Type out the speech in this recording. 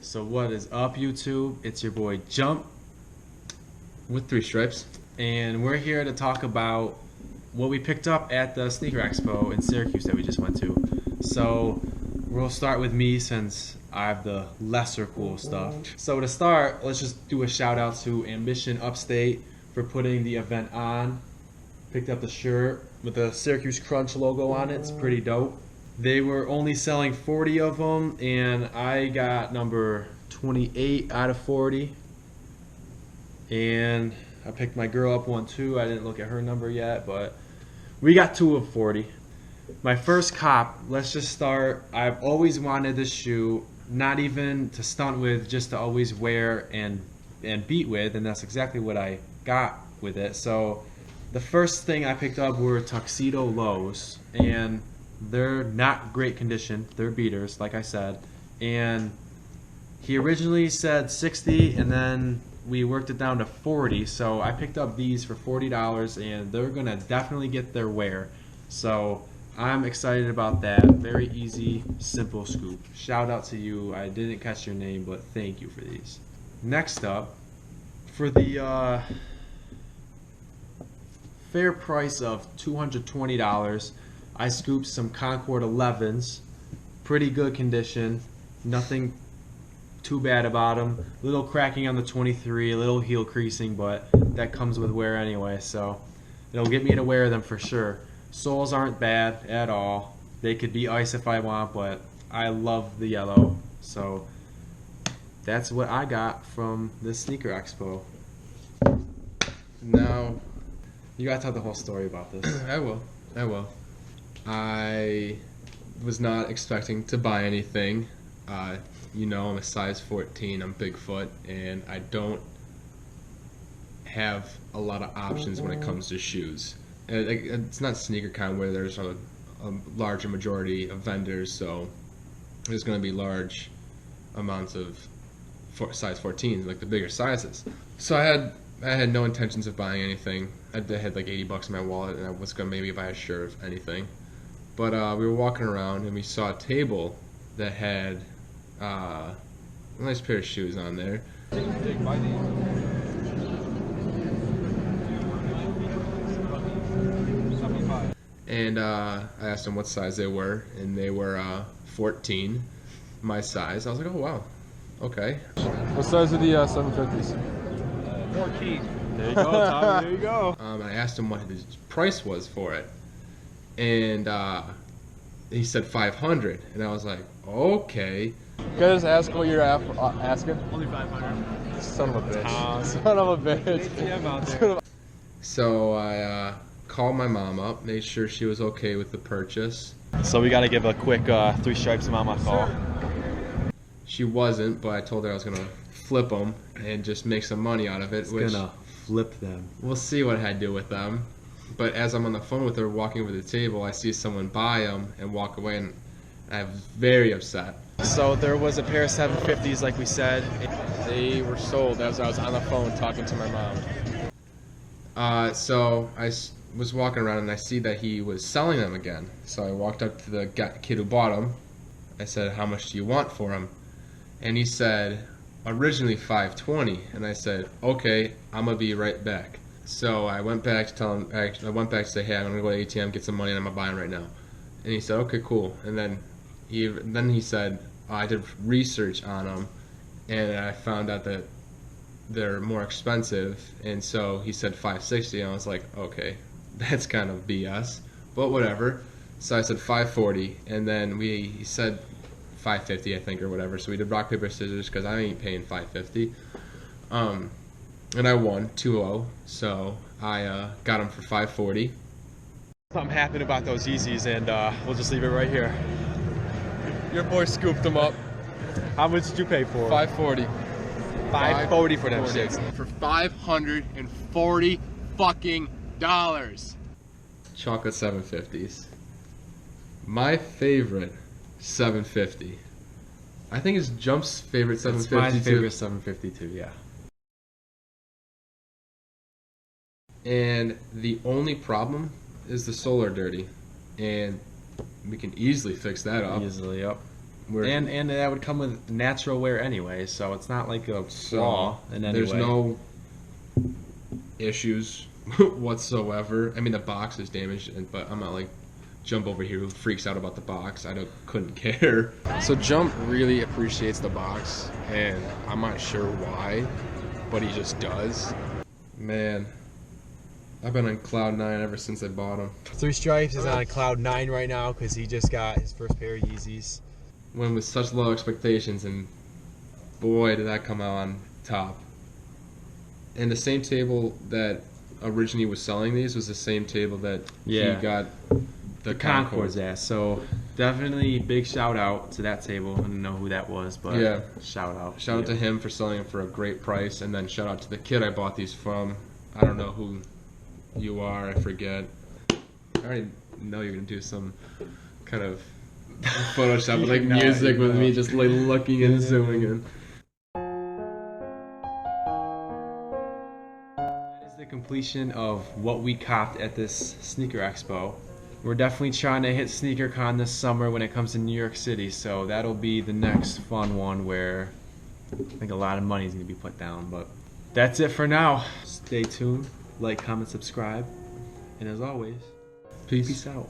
So what is up, YouTube? It's your boy Jump, with 3 stripes, and we're here to talk about what we picked up at the Sneaker Expo in Syracuse that we just went to. So we'll start with me since I have the lesser cool stuff. So to start, let's just do a shout out to Ambition Upstate for putting the event on. Picked up the shirt with the Syracuse Crunch logo on it. It's pretty dope. They were only selling 40 of them, and I got number 28 out of 40. And I picked my girl up one too. I didn't look at her number yet, but we got 2 of 40. My first cop, let's just start. I've always wanted this shoe, not even to stunt with, just to always wear and beat with, and that's exactly what I got with it. So the first thing I picked up were tuxedo lows, and they're not great condition. They're beaters, like I said. And he originally said 60, and then we worked it down to 40. So I picked up these for $40, and they're gonna definitely get their wear. So I'm excited about that. Very easy, simple scoop. Shout out to you. I didn't catch your name, but thank you for these. Next up, for the fair price of $220, I scooped some Concord 11s. Pretty good condition. Nothing too bad about them. Little cracking on the 23, a little heel creasing, but that comes with wear anyway, so it'll get me to wear them for sure. Soles aren't bad at all. They could be ice if I want, but I love the yellow. So that's what I got from the Sneaker Expo. Now, you gotta tell the whole story about this. I will. I was not expecting to buy anything. You know, I'm a size 14, I'm Bigfoot, and I don't have a lot of options when it comes to shoes. It's not SneakerCon where there's a larger majority of vendors, so there's going to be large amounts of size 14s, like the bigger sizes. So I had no intentions of buying anything. I had like $80 in my wallet, and I was going to maybe buy a shirt, if anything. But we were walking around, and we saw a table that had a nice pair of shoes on there. And I asked them what size they were, and they were 14, my size. I was like, oh wow, okay. What size are the 750s? 14. There you go, Tommy. There you go. I asked him what his price was for it, and he said 500, and I was like, okay. Can I just ask what you're asking? Only 500. Son of a bitch. Son of a bitch. So I called my mom up, made sure she was okay with the purchase. So we gotta give a quick 3 stripes mama call. She wasn't, but I told her I was gonna flip them and just make some money out of it. Gonna flip them. We'll see what I do with them. But as I'm on the phone with her, walking over the table, I see someone buy them and walk away, and I was very upset. So there was a pair of 750s, like we said. They were sold as I was on the phone talking to my mom. So I was walking around, and I see that he was selling them again. So I walked up to the kid who bought them. I said, how much do you want for them? And he said, originally $520. And I said, okay, I'm going to be right back. So I went back to tell him, I went back to say, hey, I'm going to go to ATM, get some money, and I'm going to buy them right now. And he said, okay, cool. And then he said, I did research on them, and I found out that they're more expensive. And so he said $560, and I was like, okay, that's kind of BS, but whatever. So I said $540, and then he said $550, I think, or whatever. So we did rock, paper, scissors, because I ain't paying $550. And I won 2-0, so I got them for $540. Something happened about those Yeezys, and we'll just leave it right here. Your boy scooped them up. How much did you pay for them? $540. $540 for them shits. For $540 fucking dollars. Chocolate 750s. My favorite 750. I think it's Jump's favorite 750 It's my too. favorite 750 too, yeah. And the only problem is the sole are dirty, and we can easily fix that up. Easily, yep. And that would come with natural wear anyway, so it's not like a flaw in any there's way. no issues whatsoever. I mean, the box is damaged, but I'm not like Jump over here who freaks out about the box. Couldn't care. So Jump really appreciates the box, and I'm not sure why, but he just does. Man, I've been on cloud 9 ever since I bought them. Three Stripes is on cloud 9 right now because he just got his first pair of Yeezys. Went with such low expectations, and boy, did that come out on top. And the same table that originally was selling these was the same table that he got the Concords at. So definitely big shout out to that table. I don't know who that was, but yeah, shout out. Shout out to him for selling them for a great price, and then shout out to the kid I bought these from. I don't know who you are, I forget. I already know you're gonna do some kind of Photoshop with like music with me just like looking and zooming in. That is the completion of what we copped at this sneaker expo. We're definitely trying to hit SneakerCon this summer when it comes to New York City, so that'll be the next fun one where I think a lot of money is going to be put down. But that's it for now. Stay tuned, like, comment, subscribe, and as always, peace out.